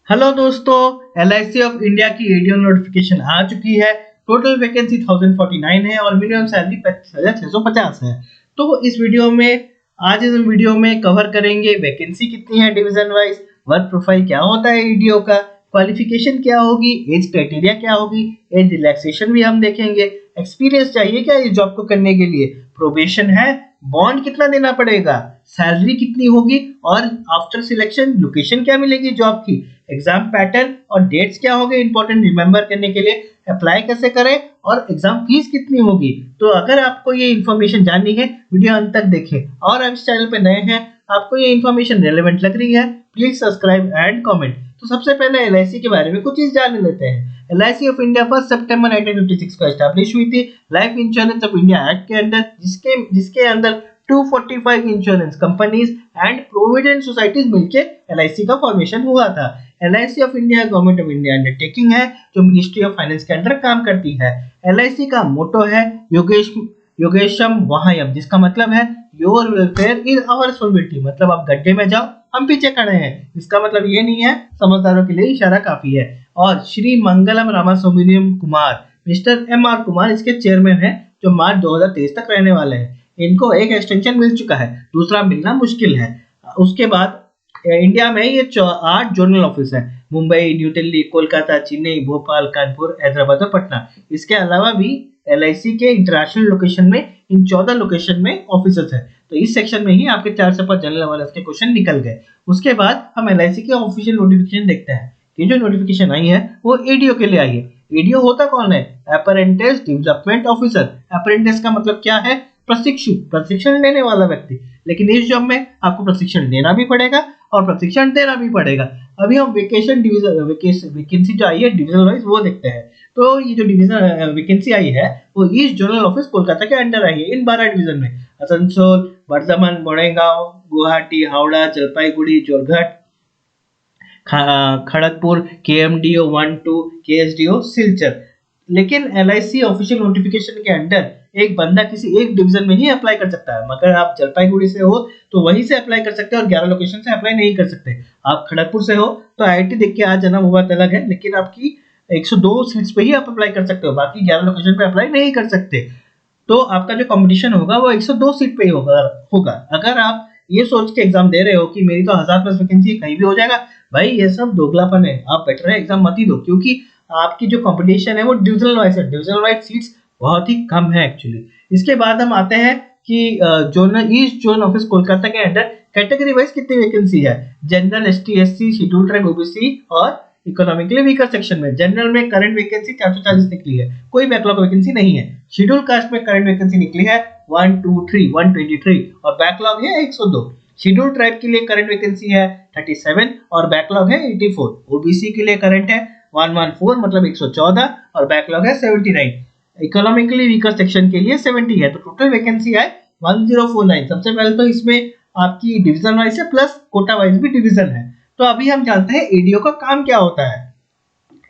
Hello दोस्तों, LIC of India की ADO notification आ चुकी है। टोटल वैकेंसी 1049 है और मिनिमम सैलरी 25,650 है। तो आज इस वीडियो में कवर करेंगे वैकेंसी कितनी है डिवीजन वाइज, वर्क प्रोफाइल क्या होता है एडीओ का, क्वालिफिकेशन क्या होगी, एज क्राइटेरिया क्या होगी, एज रिलैक्सेशन भी हम देखेंगे, एक्सपीरियंस चाहिए क्या इस जॉब को करने के लिए, प्रोबेशन है, बॉन्ड कितना देना पड़ेगा, सैलरी कितनी होगी और आफ्टर सिलेक्शन लोकेशन क्या मिलेगी जॉब की, एग्जाम पैटर्न और डेट्स क्या होंगे इंपॉर्टेंट रिमेंबर करने के लिए, अप्लाई कैसे करें और एग्जाम फीस कितनी होगी। तो अगर आपको ये इन्फॉर्मेशन जाननी है वीडियो अंत तक देखें, और आप इस चैनल पे नए हैं, आपको ये इन्फॉर्मेशन रेलेवेंट लग रही है, प्लीज सब्सक्राइब एंड कमेंट। तो सबसे पहले एलआईसी के बारे में कुछ चीज जान लेते हैं। एलआईसी ऑफ इंडिया 1 सितंबर 1956 को एस्टैब्लिश हुई थी life insurance of India act के अंदर, जिसके अंदर 245 insurance companies and provident societies मिलकर एलआईसी का फॉर्मेशन हुआ था। LIC of India government of India undertaking है जो मिनिस्ट्री ऑफ फाइनेंस के अंडर काम करती है। एलआईसी का मोटो है योगेशम वहायम, जिसका मतलब है your welfare is our responsibility, मतलब आप गड्ढे में जाओ हम पीछे खड़े हैं। इसका मतलब ये नहीं है, समझदारों के लिए इशारा काफी है। और श्री मंगलम रामासुब्रमण्यम कुमार, मिस्टर एम.आर. कुमार इसके चेयरमैन हैं, जो मार्च 2023 तक रहने वाले हैं। इनको एक एक्सटेंशन मिल चुका है, दूसरा मिलना मुश्किल है। उसके बाद इंडिया में ये 8 जोनल ऑफिस है, मुंबई, न्यू दिल्ली, कोलकाता, चेन्नई, भोपाल, कानपुर, हैदराबाद और पटना। इसके अलावा भी एलआईसी के इंटरनेशनल लोकेशन में इन 14 लोकेशन में ऑफिसेस है। तो इस सेक्शन में ही आपके 4 से 5 जनरल नॉलेज के क्वेश्चन निकल गए। उसके बाद हम एलआईसी के ऑफिशियल नोटिफिकेशन देखते हैं। ये जो नोटिफिकेशन आई है वो एडीओ के लिए आई है। एडीओ होता कौन है? Apprentice development officer. अप्रेंटिस का मतलब क्या है? प्रशिक्षण लेने वाला व्यक्ति। लेकिन इस जॉब में आपको प्रशिक्षण लेना भी पड़ेगा और प्रशिक्षण देना भी पड़ेगा। अभी हम वैकेंसी जो आई है डिविजन वाइज वो देखते हैं। तो ये जो डिवीजन वैकेंसी आई है वो ईस्ट जोनल ऑफिस कोलकाता के अंडर आई है। इन 12 डिवीजन में आसनसोल, बर्धमान, बोड़ेगांव, गुवाहाटी, हावड़ा, जलपाईगुड़ी, जोरघाट, खड़गपुर, केएमडीओ 1, 2, केएसडीओ, सिलचर। लेकिन एलआईसी ऑफिशियल नोटिफिकेशन के अंडर एक बंदा किसी एक डिवीजन में ही अप्लाई कर सकता है। मगर आप जलपाईगुड़ी से हो तो वहीं से अप्लाई कर सकते हैं और 11 लोकेशन से अप्लाई नहीं कर सकते। आप खड़गपुर से हो तो आईआईटी देख के आ जाना, वो बात अलग है, लेकिन आपकी 102 सीट्स पे ही आप अप्लाई कर सकते हो, बाकी 11 लोकेशन पे अप्लाई नहीं कर सकते। तो आपका जो कंपटीशन होगा वो 102 सीट पे ही होगा। अगर आप ये सोच के एग्जाम दे रहे हो कि मेरी तो 1000 प्लस वैकेंसी कहीं भी हो जाएगा, भाई ये सब दोगलापन है। आप बेटर है एग्जाम मत ही दो, क्योंकि आपकी जो कंपटीशन है वो डिविजनल वाइज है। डिविजनल वाइज सीट्स बहुत ही कम है एक्चुअली। इसके बाद हम आते हैं कि zonal east zone office Kolkata के अंडर कैटेगरी वाइज कितनी वैकेंसी है। General, ST, SC, scheduled tribe, OBC और इकोनॉमिकली वीकर सेक्शन में। जनरल में करंट वैकेंसी 440 निकली है, कोई बैकलॉग वैकेंसी नहीं है। शेड्यूल कास्ट में करंट वैकेंसी निकली है 123 और बैकलॉग है 102। शेड्यूल ट्राइब के लिए करंट वैकेंसी है 37 और बैकलॉग है 84। ओबीसी के लिए करंट है 114 मतलब 114 और बैकलॉग है 79। इकोनॉमिकली वीकर सेक्शन के लिए 70 है। तो टोटल वैकेंसी है 1049। सबसे पहले तो इसमें आपकी डिवीजन वाइज है प्लस कोटा वाइज भी डिवीजन है। तो अभी हम जानते हैं एडीओ का काम क्या होता है।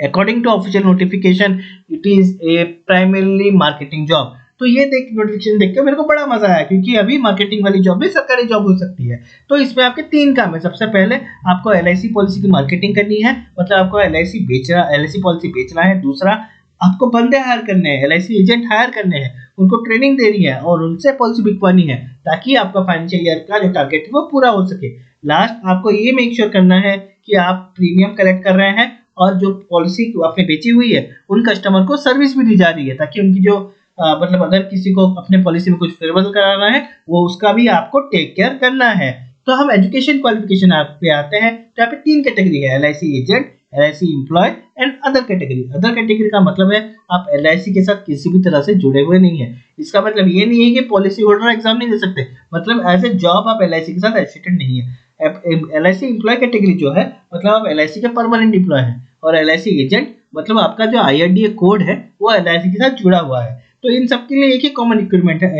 According to official notification it is a primarily marketing job. तो ये नोटिफिकेशन देख के मेरे को बड़ा मजा आया, क्योंकि अभी मार्केटिंग वाली जॉब भी सरकारी जॉब हो सकती है। तो इसमें आपके 3 काम है। सबसे पहले आपको एलआईसी पॉलिसी की मार्केटिंग करनी है, मतलब आपको एलआईसी पॉलिसी बेचना है। दूसरा, आपको बंदे हायर करने हैं, एलआईसी एजेंट हायर करने हैं, उनको ट्रेनिंग देनी है और उनसे पॉलिसी बिकवानी है, ताकि आपका फाइनेंशियल ईयर का जो टारगेट है वो पूरा हो सके। लास्ट, आपको ये मेक श्योर करना है कि आप प्रीमियम कलेक्ट कर रहे हैं और जो पॉलिसी आपने बेची हुई है उन कस्टमर को सर्विस भी दी जा रही है, ताकि उनकी जो मतलब अगर किसी को अपने पॉलिसी में कुछ फेरबदल कराना है वो उसका भी आपको टेक केयर करना है। तो हम एजुकेशन क्वालिफिकेशन पे आते हैं। तो यहाँ पे 3 कैटेगरी है, LIC agent, LIC employ and other category. Other category का मतलब है आप एलआईसी के साथ किसी भी तरह से जुड़े हुए नहीं है। इसका मतलब ये नहीं है कि पॉलिसी होल्डर एग्जाम नहीं दे सकते, मतलब एज ए जॉब आप एलआईसी के साथ एसोसिएटेड नहीं है। एलआईसी एम्प्लॉय कैटेगरी जो है मतलब आप एलआईसी के परमानेंट एम्प्लॉय हैं, और एलआईसी एजेंट मतलब आपका जो आईआरडीए कोड है वो एलआईसी के साथ जुड़ा हुआ है। तो इन सबके लिए एक ही कॉमन इक्विपमेंट है,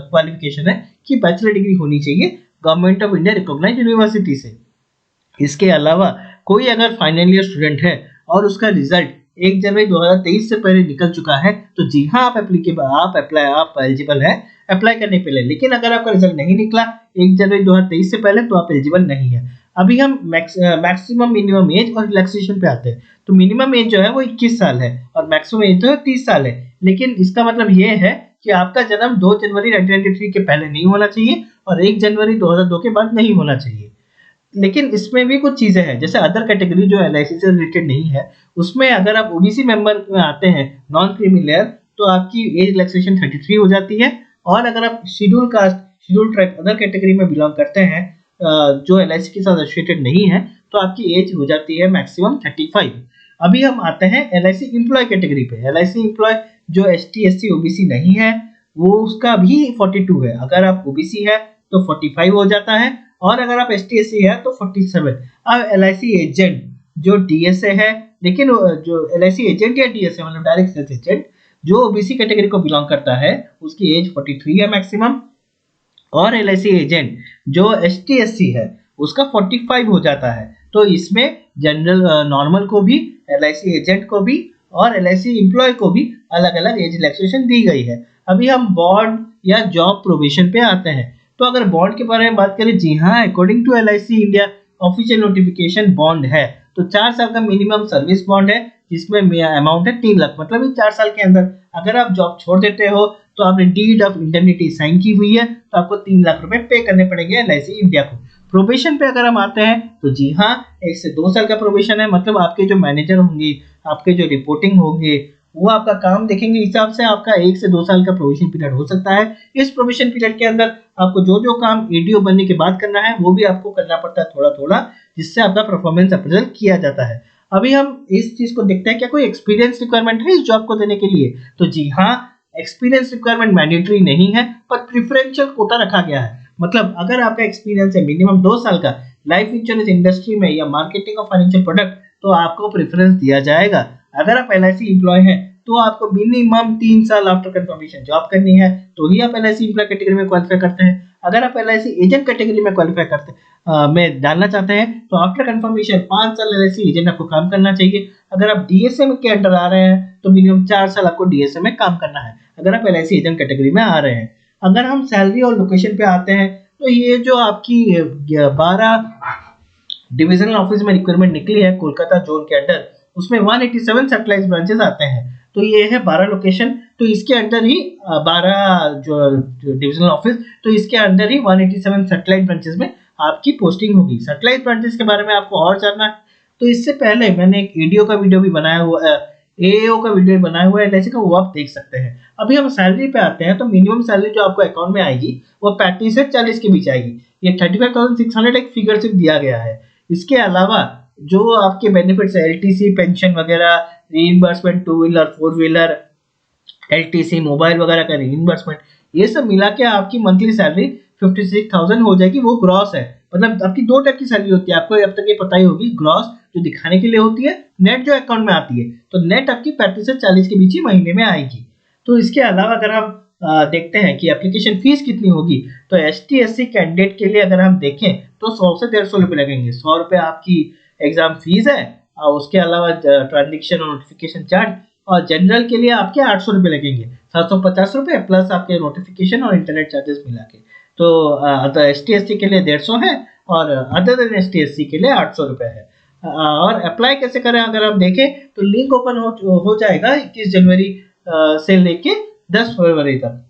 क्वालिफिकेशन है कि बैचलर डिग्री होनी चाहिए government of India recognized university से। इसके अलावा कोई अगर फाइनल ईयर स्टूडेंट है और उसका रिजल्ट 1 जनवरी 2023 से पहले निकल चुका है तो जी हाँ आप एलिजिबल है अप्लाई करने के लिए। लेकिन अगर आपका रिजल्ट नहीं निकला 1 जनवरी 2023 से पहले तो आप एलिजिबल नहीं है। अभी हम मैक्सिमम मिनिमम एज और रिलैक्सेशन पे आते हैं। तो मिनिमम एज जो है वो 21 साल है और मैक्सिमम एज जो है 30 साल है। लेकिन इसका मतलब ये है कि आपका जन्म 2 जनवरी 1993 के पहले नहीं होना चाहिए और 1 जनवरी 2002 के बाद नहीं होना चाहिए। लेकिन इसमें भी कुछ चीजें हैं, जैसे अदर कैटेगरी जो एलआईसी से रिलेटेड नहीं है, उसमें अगर आप ओबीसी मेंबर में आते हैं, नॉन क्रीमी लेयर, तो आपकी एज रिलैक्सेशन 33 हो जाती है। और अगर आप schedule caste, schedule tribe, other category में बिलोंग करते हैं जो एलआईसी के साथ एसोसिएटेड नहीं है, तो आपकी एज हो जाती है मैक्सिमम 35। अभी हम आते हैं एलआईसी एम्प्लॉय कैटेगरी पे। एलआईसी एम्प्लॉय जो एसटी, एससी, ओबीसी नहीं है, वो उसका भी 42 है। अगर आप ओबीसी है तो 45 हो जाता है और अगर आप एसटी, एससी है तो 47। अब एलआईसी एजेंट जो डीएसए है, लेकिन जो एलआईसी एजेंट या डीएसए मतलब डायरेक्ट सेल्स एजेंट जो ओबीसी कैटेगरी को बिलोंग करता है, उसकी एज 43 है मैक्सिमम। और एलआईसी एजेंट जो एसटी, एससी है, उसका 45 हो जाता है। तो इसमें जनरल नॉर्मल को भी, एलआईसी एजेंट को भी और एलआईसी एम्प्लॉय को भी अलग अलग एज रिलैक्सेशन दी गई है। अभी हम बॉन्ड या जॉब प्रोविजन पे आते हैं। तो अगर बॉन्ड के बारे में बात करें, जी हाँ, according to LIC India official notification bond है। तो 4 साल का मिनिमम सर्विस बॉन्ड है, जिसमें अमाउंट है 3 लाख। मतलब 4 साल के अंदर अगर आप जॉब छोड़ देते हो तो आपने डीड ऑफ इंडेमनिटी साइन की हुई है, तो आपको 3 लाख रुपए पे करने पड़ेंगे एलआईसी इंडिया को। प्रोबेशन पे अगर हम आते हैं तो जी हाँ, 1 से 2 साल का प्रोबेशन है। मतलब आपके जो मैनेजर होंगे, आपके जो रिपोर्टिंग होंगे, वो आपका काम देखेंगे, हिसाब से आपका 1 से 2 साल का प्रोबेशन पीरियड हो सकता है। इस प्रोबेशन पीरियड के अंदर आपको जो जो काम एडीओ बनने के बाद करना है, वो भी आपको करना पड़ता है थोड़ा थोड़ा, जिससे आपका परफॉर्मेंस अप्रेजल किया जाता है। अभी हम इस चीज को देखते हैं, क्या कोई एक्सपीरियंस रिक्वायरमेंट है इस जॉब को देने के लिए? तो जी हाँ, एक्सपीरियंस रिक्वायरमेंट मैंडेटरी नहीं है, पर प्रेफरेंशियल कोटा रखा गया है। मतलब अगर आपका एक्सपीरियंस है मिनिमम 2 साल का लाइफ इंश्योरेंस इंडस्ट्री में या मार्केटिंग ऑफ फाइनेंशियल प्रोडक्ट, तो आपको प्रेफरेंस दिया जाएगा। अगर आप एलआईसी एम्प्लॉय हैं तो आपको मिनिमम 3 साल आफ्टर कंफर्मेशन जॉब करनी है, तो ही आप एलआईसी एम्प्लॉय कैटेगरी में क्वालिफाई करते हैं। अगर आप एलआईसी एजेंट कैटेगरी में क्वालिफाई करते में डालना चाहते हैं, तो आफ्टर कंफर्मेशन 5 साल एलआईसी एजेंट आपको काम करना चाहिए। अगर आप डीएसए के अंडर आ रहे हैं तो मिनिमम 4 साल आपको डीएसए में काम करना है, अगर आप एलआईसी एजेंट कैटेगरी में आ रहे हैं। अगर हम सैलरी और लोकेशन पे आते हैं, तो ये जो आपकी 12 डिविजनल ऑफिस में रिक्वायरमेंट निकली है कोलकाता जोन के अंडर, उसमें 187 सैटेलाइट ब्रांचेस आते हैं। तो ये है 12 लोकेशन, तो इसके अंदर ही 12 जो डिविजनल ऑफिस, तो इसके अंदर ही 187 सैटेलाइट ब्रांचेस में आपकी पोस्टिंग होगी। सैटेलाइट ब्रांचेस के बारे में आपको और जानना है तो इससे पहले मैंने एक एडीओ का वीडियो भी बनाया हुआ है, एएओ का वीडियो बनाया हुआ है एलआईसी का, वो आप देख सकते हैं। अभी हम सैलरी पे आते हैं, तो मिनिमम सैलरी जो आपको अकाउंट में आएगी वो 35 से 40 के बीच आएगी। ये 35,600 एक फिगर सिर्फ दिया गया है। इसके अलावा जो आपके बेनिफिट्स है, एलटीसी, पेंशन वगैरह, reimbursement, 2 wheeler, 4 wheeler, LTC, mobile वगैरह का रीइंबर्समेंट, ये सब मिला के आपकी मंथली सैलरी 56,000 हो जाएगी। वो ग्रॉस है, मतलब आपकी 2 टाइप की सैलरी होती है, आपको अब तक ये पता ही होगी। ग्रॉस जो दिखाने के लिए होती है, नेट जो अकाउंट में आती है। तो नेट आपकी 35 से 40 के बीच ही महीने में आएगी। तो इसके अलावा अगर हम देखते हैं कि एप्लीकेशन फीस कितनी होगी, तो एसटी, एससी कैंडिडेट के लिए अगर हम देखें तो 100 से 150 रुपए लगेंगे। 100 रुपए आपकी एग्जाम फीस है और उसके अलावा ट्रांजेक्शन और नोटिफिकेशन चार्ज, और जनरल के लिए आपके 800 रुपए लगेंगे। 750 रुपए प्लस आपके नोटिफिकेशन और इंटरनेट चार्जेस मिला के। तो एस टी एस सी के लिए 150 है और other than S T S C के लिए 800 रुपए है। और अप्लाई कैसे करें अगर आप देखें तो लिंक ओपन हो जाएगा 21 जनवरी से लेके 10 फरवरी तक।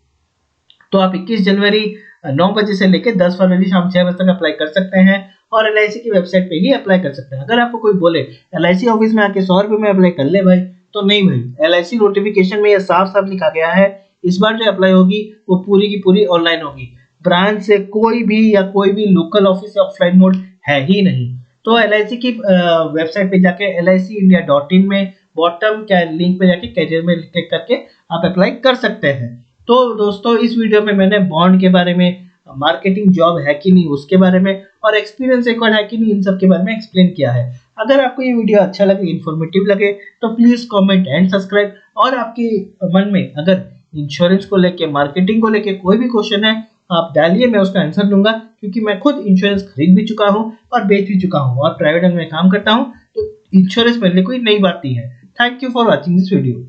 तो आप 21 जनवरी 9 बजे से लेके 10 फरवरी शाम 6 बजे तक अप्लाई कर सकते हैं और एलआईसी की वेबसाइट पे ही अप्लाई कर सकते हैं। अगर आपको कोई बोले एलआईसी ऑफिस में आके 100 रुपए में अप्लाई कर ले भाई, तो नहीं भाई, एलआईसी नोटिफिकेशन में ये साफ साफ लिखा गया है, इस बार जो अप्लाई होगी वो पूरी की पूरी ऑनलाइन होगी। ब्रांच से कोई भी या कोई भी लोकल ऑफिस या ऑफलाइन मोड है ही नहीं। तो एलआईसी की वेबसाइट पे जाके licindia.in में बॉटम क्या लिंक पे जाके कैरियर में क्लिक करके आप अप्लाई कर सकते हैं। तो दोस्तों, इस वीडियो में मैंने बॉन्ड के बारे में, मार्केटिंग जॉब है कि नहीं उसके बारे में, और एक्सपीरियंस रिकॉर्ड है कि नहीं, इन सब के बारे में एक्सप्लेन किया है। अगर आपको ये वीडियो अच्छा लगे, इन्फॉर्मेटिव लगे, तो प्लीज कमेंट एंड सब्सक्राइब। और आपके मन में अगर इंश्योरेंस को लेके, मार्केटिंग को लेके कोई भी क्वेश्चन है, आप डालिए, मैं उसका आंसर दूंगा, क्योंकि मैं खुद इंश्योरेंस खरीद भी चुका हूँ और बेच भी चुका हूँ और प्राइवेट में काम करता हूँ। तो इंश्योरेंस मेरे लिए कोई नई बात नहीं है। Thank you for watching this video.